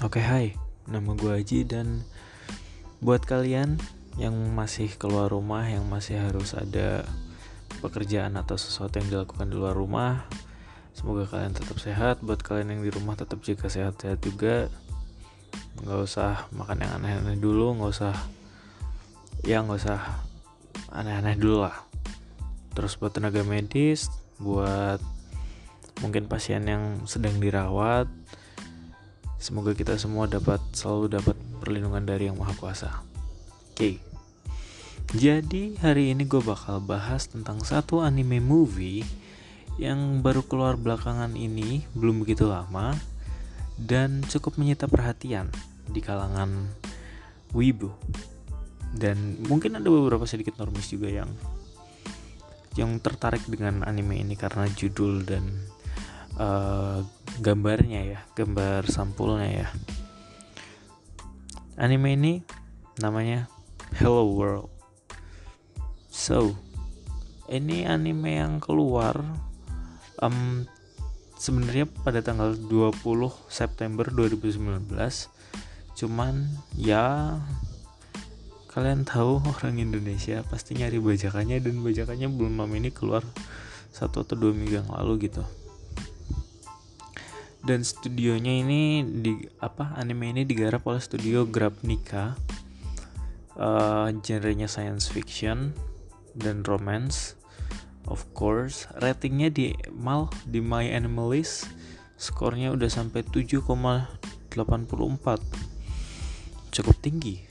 Oke, hai, nama gue Aji dan buat kalian yang masih keluar rumah, yang masih harus ada pekerjaan atau sesuatu yang dilakukan di luar rumah, semoga kalian tetap sehat. Buat kalian yang di rumah tetap jaga sehat-sehat juga. Nggak usah makan yang aneh-aneh dulu, nggak usah aneh-aneh dulu lah. Terus buat tenaga medis, buat mungkin pasien yang sedang dirawat, semoga kita semua selalu dapat perlindungan dari Yang Maha Kuasa. Oke. Jadi hari ini gue bakal bahas tentang satu anime movie yang baru keluar belakangan ini, belum begitu lama, dan cukup menyita perhatian di kalangan wibu. Dan mungkin ada beberapa sedikit normis juga yang tertarik dengan anime ini karena judul dan gambarnya, gambar sampulnya ya. Anime ini namanya Hello World. So, ini anime yang keluar sebenarnya pada tanggal 20 September 2019. Cuman ya kalian tahu orang Indonesia pasti nyari bajakannya, dan bajakannya belum lama ini keluar 1 atau 2 minggu yang lalu gitu. Dan studionya ini anime ini digarap oleh studio Grabnica. Genrenya science fiction dan romance, of course. Ratingnya di My Animalist, skornya udah sampai 7,84, cukup tinggi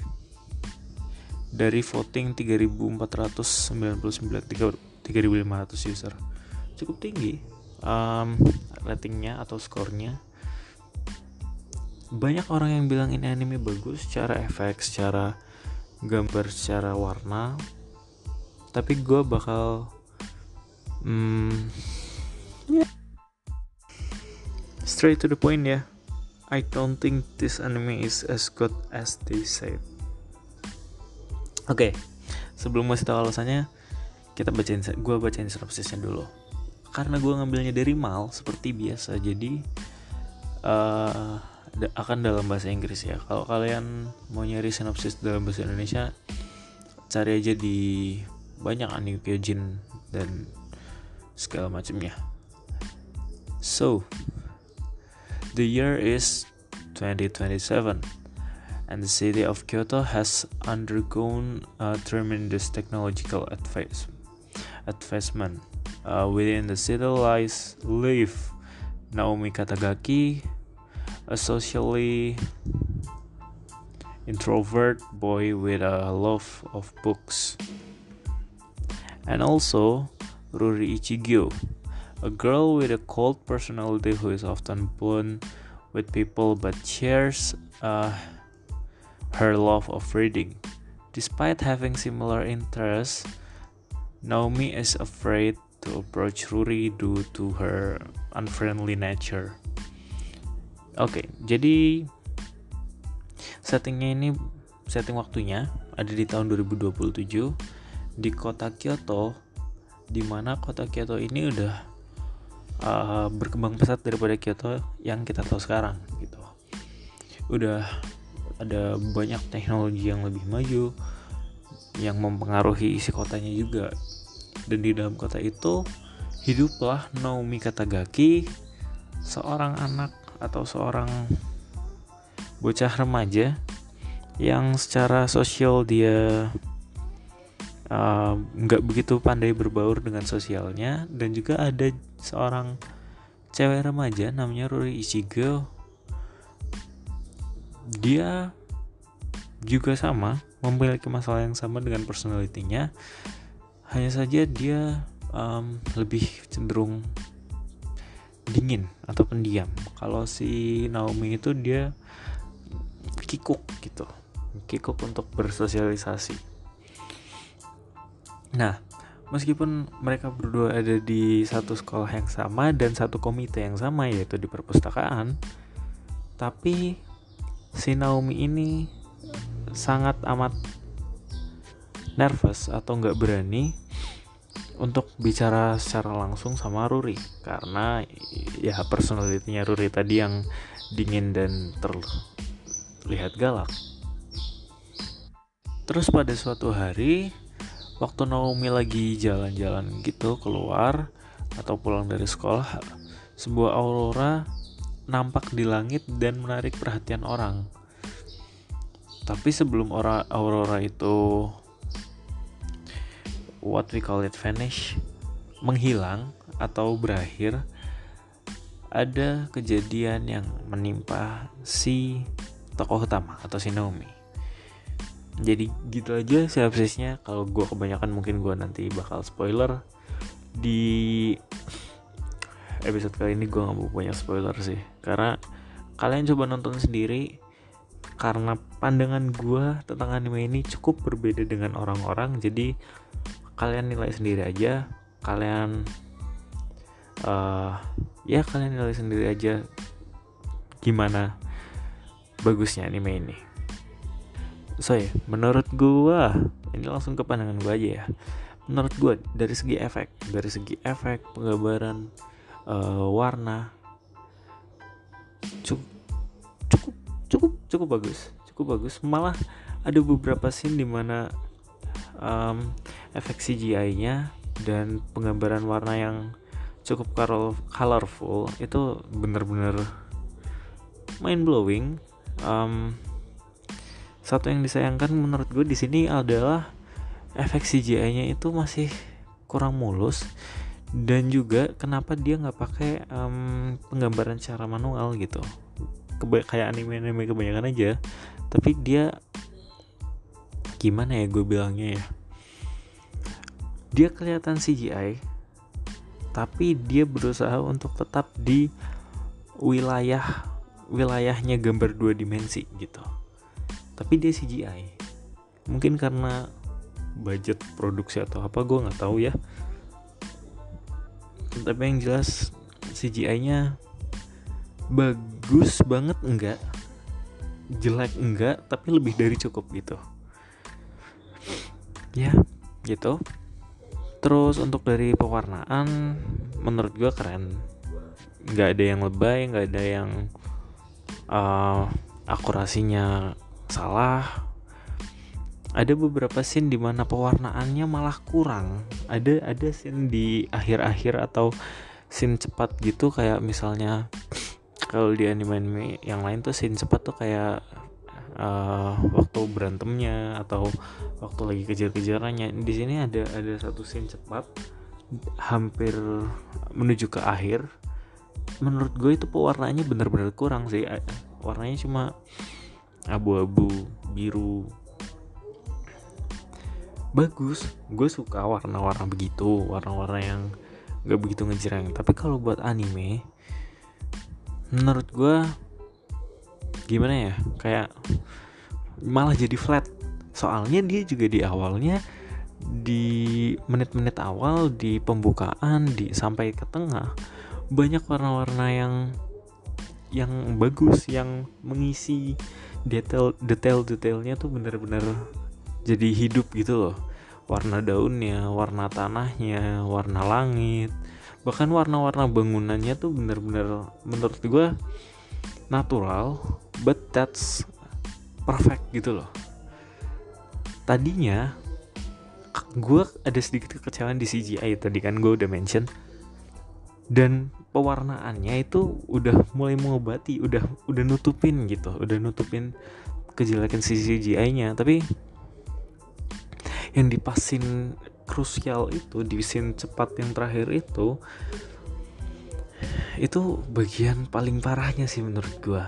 dari voting 3.500 user. Cukup tinggi ratingnya atau skornya. Banyak orang yang bilang ini anime bagus secara efek, secara gambar, secara warna. Tapi gue bakal straight to the point ya. I don't think this anime is as good as they say. Oke, sebelum ngasih tahu alasannya, gue bacain sinopsisnya dulu. Karena gue ngambilnya dari Mal seperti biasa, jadi akan dalam bahasa Inggris ya. Kalau kalian mau nyari sinopsis dalam bahasa Indonesia, cari aja di banyak anime Kyojin dan segala macamnya. So, the year is 2027 and the city of Kyoto has undergone a tremendous technological advancement. Within the city live Naomi Katagaki, a socially introvert boy with a love of books, and also Ruri Ichigyo, a girl with a cold personality who is often bond with people but shares her love of reading. Despite having similar interests, Naomi is afraid to approach Ruri due to her unfriendly nature. Oke, jadi setting waktunya ada di tahun 2027 di kota Kyoto, di mana kota Kyoto ini udah berkembang pesat daripada Kyoto yang kita tahu sekarang gitu. Udah ada banyak teknologi yang lebih maju yang mempengaruhi isi kotanya juga. Dan di dalam kota itu hiduplah Naomi Katagaki, seorang anak atau seorang bocah remaja yang secara sosial dia nggak begitu pandai berbaur dengan sosialnya. Dan juga ada seorang cewek remaja namanya Ruri Ichigo. Dia juga sama memiliki masalah yang sama dengan personality-nya. Hanya saja dia lebih cenderung dingin atau pendiam. Kalau si Naomi itu dia kikuk untuk bersosialisasi. Nah, meskipun mereka berdua ada di satu sekolah yang sama dan satu komite yang sama, yaitu di perpustakaan, tapi si Naomi ini sangat amat nervous atau nggak berani untuk bicara secara langsung sama Ruri, karena ya personality-nya Ruri tadi yang dingin dan terlihat galak. Terus pada suatu hari, waktu Naomi lagi jalan-jalan gitu keluar atau pulang dari sekolah, sebuah aurora nampak di langit dan menarik perhatian orang. Tapi sebelum aurora itu, what we call it, vanish, menghilang atau berakhir, ada kejadian yang menimpa si tokoh utama atau si Naomi. Jadi gitu aja sinopsisnya. Kalau gue kebanyakan mungkin gue nanti bakal spoiler. Di episode kali ini gue gak mau banyak spoiler sih, karena kalian coba nonton sendiri. Karena pandangan gue tentang anime ini cukup berbeda dengan orang-orang, jadi kalian nilai sendiri aja. Kalian kalian nilai sendiri aja gimana bagusnya anime ini. So ya, menurut gue, ini langsung ke pandangan gue aja ya. Menurut gue dari segi efek, penggambaran, warna, cukup bagus. Malah ada beberapa scene dimana efek CGI-nya dan penggambaran warna yang cukup colorful itu bener-bener mind blowing. Satu yang disayangkan menurut gue di sini adalah efek CGI-nya itu masih kurang mulus, dan juga kenapa dia nggak pakai penggambaran secara manual gitu, kayak anime kebanyakan aja. Tapi dia gimana ya gue bilangnya ya, dia kelihatan CGI tapi dia berusaha untuk tetap di wilayahnya gambar 2 dimensi gitu. Tapi dia CGI. Mungkin karena budget produksi atau apa, gue nggak tahu ya. Tapi yang jelas CGI-nya bagus banget enggak, jelek enggak, tapi lebih dari cukup gitu. Ya, gitu. Terus untuk dari pewarnaan, menurut gue keren. Nggak ada yang lebay, nggak ada yang akurasinya salah. Ada beberapa scene di mana pewarnaannya malah kurang. Ada scene di akhir-akhir atau scene cepat gitu, kayak misalnya kalau di anime yang lain tuh scene cepat tuh kayak waktu berantemnya atau waktu lagi kejar-kejarannya. Di sini ada satu scene cepat hampir menuju ke akhir. Menurut gue itu pewarnaannya benar-benar kurang sih. Warnanya cuma abu-abu, biru. Bagus, gue suka warna-warna begitu, warna-warna yang gak begitu ngejreng. Tapi kalau buat anime, menurut gue gimana ya, kayak malah jadi flat. Soalnya dia juga di awalnya, di menit-menit awal, di pembukaan, sampai ke tengah, banyak warna-warna yang bagus, yang mengisi detailnya tuh benar-benar jadi hidup gitu loh. Warna daunnya, warna tanahnya, warna langit, bahkan warna-warna bangunannya tuh benar-benar menurut gue natural, but that's perfect gitu loh. Tadinya gue ada sedikit kekecewaan di CGI tadi kan gue udah mention, dan pewarnaannya itu udah mulai mengobati, udah nutupin gitu, udah nutupin kejelekan CGI-nya. Tapi yang di pas scene krusial itu, di scene cepat yang terakhir itu bagian paling parahnya sih menurut gue.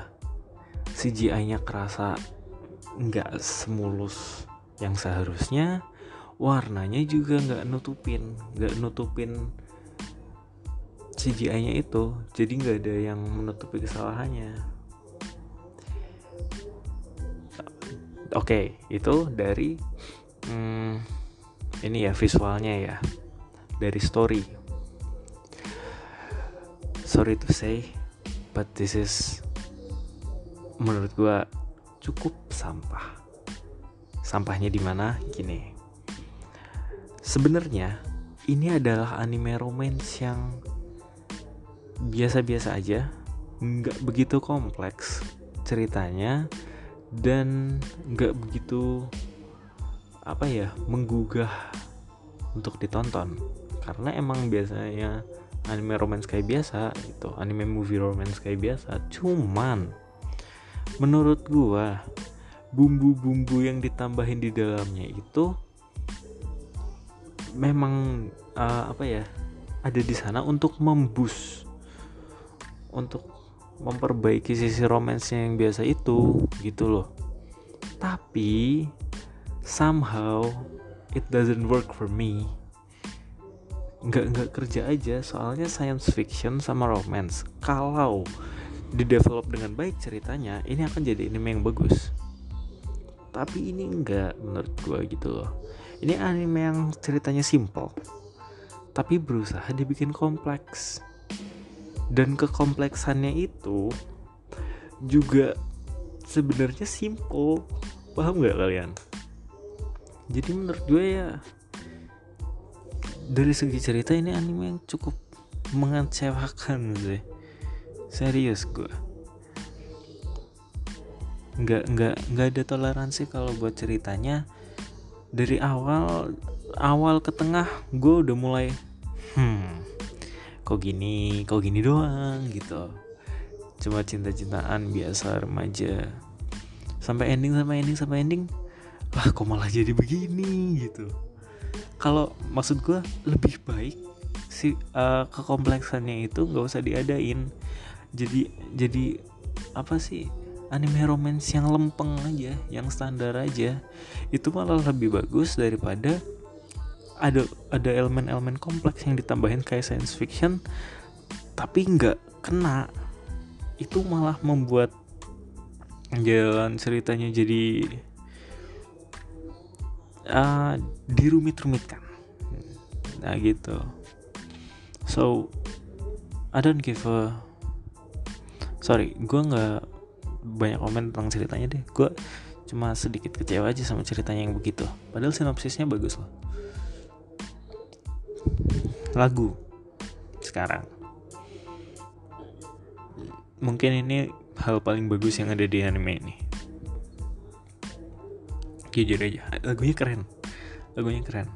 CGI-nya kerasa nggak semulus yang seharusnya, warnanya juga nggak nutupin CGI-nya itu, jadi nggak ada yang menutupi kesalahannya. Oke, itu dari ini ya visualnya ya. Dari story, sorry to say, but this is menurut gua cukup sampah. Sampahnya di mana? Gini, sebenarnya ini adalah anime romance yang biasa-biasa aja, nggak begitu kompleks ceritanya, dan nggak begitu menggugah untuk ditonton, karena emang biasanya anime romance kayak biasa gitu, anime movie romance kayak biasa. Cuman menurut gua bumbu-bumbu yang ditambahin di dalamnya itu memang ada di sana untuk untuk memperbaiki sisi romansnya yang biasa itu gitu loh. Tapi somehow it doesn't work for me. Nggak kerja aja, soalnya science fiction sama romance kalau di-develop dengan baik ceritanya, ini akan jadi anime yang bagus. Tapi ini enggak menurut gue gitu loh. Ini anime yang ceritanya simple, tapi berusaha dibikin kompleks. Dan kekompleksannya itu juga sebenarnya simple. Paham gak kalian? Jadi menurut gue ya, dari segi cerita ini anime yang cukup mengecewakan sih. Serius gue. Nggak ada toleransi kalau buat ceritanya. Dari awal ke tengah gue udah mulai kok gini doang gitu. Cuma cinta-cintaan biasa remaja. Sampai ending lah kok malah jadi begini gitu. Kalau maksud gue lebih baik kekompleksannya itu nggak usah diadain. Jadi apa sih, anime romance yang lempeng aja, yang standar aja, itu malah lebih bagus daripada ada elemen-elemen kompleks yang ditambahin kayak science fiction tapi nggak kena. Itu malah membuat jalan ceritanya jadi dirumit-rumitkan. Nah gitu. So I don't give a sorry, gue nggak banyak komen tentang ceritanya deh. Gue cuma sedikit kecewa aja sama ceritanya yang begitu. Padahal sinopsisnya bagus loh. Lagu sekarang, mungkin ini hal paling bagus yang ada di anime ini. Jujur aja, lagunya keren.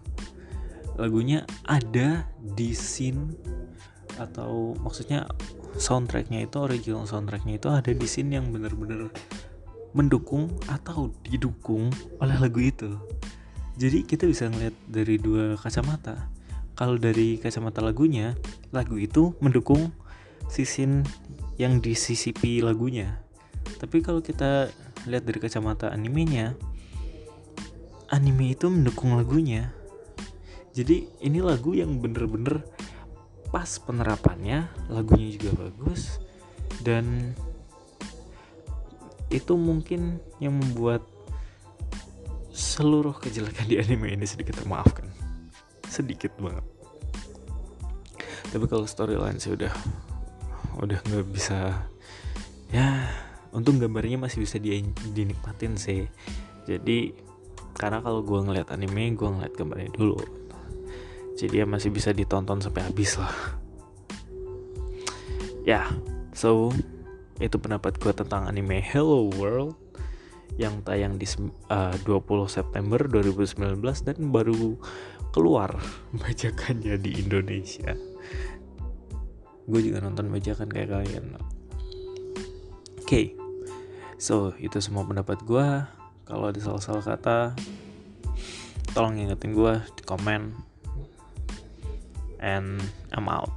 Lagunya ada di scene, atau maksudnya soundtracknya itu, original soundtracknya itu ada di scene yang benar-benar mendukung atau didukung oleh lagu itu. Jadi kita bisa ngeliat dari dua kacamata. Kalau dari kacamata lagunya, lagu itu mendukung si scene yang disisipi lagunya. Tapi kalau kita lihat dari kacamata animenya, anime itu mendukung lagunya. Jadi ini lagu yang bener-bener pas penerapannya, lagunya juga bagus, dan itu mungkin yang membuat seluruh kejelekan di anime ini sedikit termaafkan. Sedikit banget. Tapi kalau storyline sih udah nggak bisa. Ya, untung gambarnya masih bisa dinikmatin sih. Jadi karena kalau gue ngeliat anime, gue ngeliat gambarnya dulu, jadi ya masih bisa ditonton sampai habis lah. Ya, so itu pendapat gue tentang anime Hello World yang tayang di 20 September 2019 dan baru keluar bajakannya di Indonesia. Gue juga nonton bajakan kayak kalian. Oke. So itu semua pendapat gue. Kalau ada salah-salah kata, tolong ingetin gue di komen. And I'm out.